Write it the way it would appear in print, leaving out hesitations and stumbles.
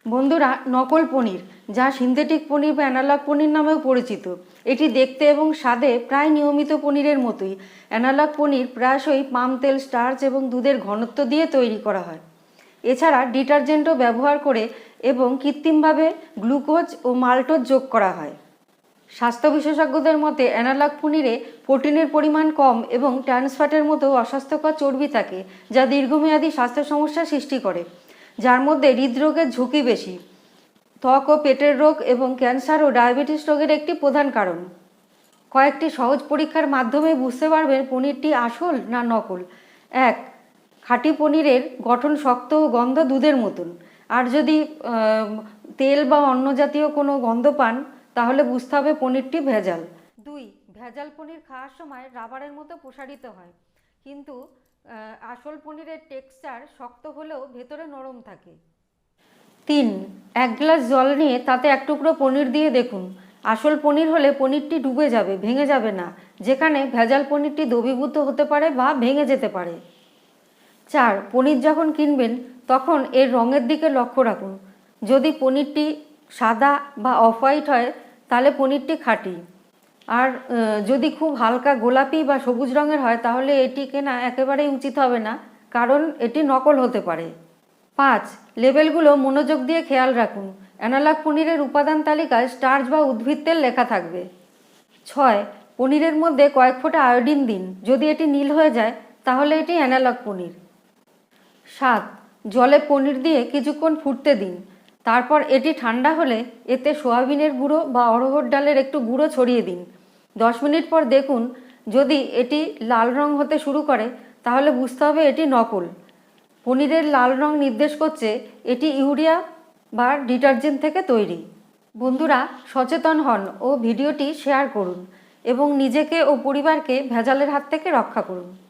বন্ধুরা, নকল পনির, যা সিনথেটিক পনির বা অ্যানালগ পনির নামেও পরিচিত, এটি দেখতে এবং স্বাদে প্রায় নিয়মিত পনিরের মতোই। অ্যানালগ পনির প্রায়শই পাম তেল, স্টার্চ এবং দুধের ঘনত্ব দিয়ে তৈরি করা হয়। এছাড়া ডিটারজেন্টও ব্যবহার করে এবং কৃত্রিমভাবে গ্লুকোজ ও মাল্টোজ যোগ করা হয়। স্বাস্থ্য বিশেষজ্ঞদের মতে অ্যানালগ পনিরে প্রোটিনের পরিমাণ কম এবং ট্রান্স ফ্যাটের মতো অস্বাস্থ্যকর চর্বি থাকে, যা দীর্ঘমেয়াদী স্বাস্থ্য সমস্যা সৃষ্টি করে, যার মধ্যে হৃদরোগের ঝুঁকি বেশি। ত্বক ও পেটের রোগ এবং ক্যান্সার ও ডায়াবেটিস রোগের একটি প্রধান কারণ। কয়েকটি সহজ পরীক্ষার মাধ্যমে বুঝতে পারবেন পনিরটি আসল না নকল। 1. খাঁটি পনিরের গঠন শক্ত ও গন্ধ দুধের মতন। আর যদি তেল বা অন্য জাতীয় কোনো গন্ধ পান, তাহলে বুঝতে হবে পনিরটি ভেজাল। 2. ভেজাল পনির খাওয়ার সময় রাবারের মতো প্রসারিত হয়, কিন্তু আসল পনিরের টেক্সচার শক্ত হলেও ভেতরে নরম থাকে। 3. এক গ্লাস জল নিয়ে তাতে এক টুকরো পনির দিয়ে দেখুন। আসল পনির হলে পনিরটি ডুবে যাবে, ভেঙে যাবে না, যেখানে ভেজাল পনিরটি দ্রবীভূত হতে পারে বা ভেঙে যেতে পারে। 4. পনির যখন কিনবেন তখন এর রঙের দিকে লক্ষ্য রাখুন। যদি পনিরটি সাদা বা অফ হোয়াইট হয়, তাহলে পনিরটি খাঁটি। আর যদি খুব হালকা গোলাপি বা সবুজ রঙের হয়, তাহলে এটি কেনা একেবারেই উচিত হবে না, কারণ এটি নকল হতে পারে। 5. লেবেলগুলো মনোযোগ দিয়ে খেয়াল রাখুন। অ্যানালগ পনিরের উপাদান তালিকায় স্টার্চ বা উদ্ভিদ তেল লেখা থাকবে। 6. পনিরের মধ্যে কয়েক ফোঁটা আয়োডিন দিন। যদি এটি নীল হয়ে যায়, তাহলে এটি অ্যানালগ পনির। 7. জলে পনির দিয়ে কিছুক্ষণ ফুটতে দিন। তারপর এটি ঠান্ডা হলে এতে সয়াবিনের গুঁড়ো বা অড়হর ডালের একটু গুঁড়ো ছড়িয়ে দিন। 10 মিনিট পর দেখুন, যদি এটি লাল রং হতে শুরু করে, তাহলে বুঝতে হবে এটি নকল। পনিরের লাল রং নির্দেশ করছে এটি ইউরিয়া বা ডিটারজেন্ট থেকে তৈরি। বন্ধুরা, সচেতন হন ও ভিডিওটি শেয়ার করুন এবং নিজেকে ও পরিবারকে ভেজালের হাত থেকে রক্ষা করুন।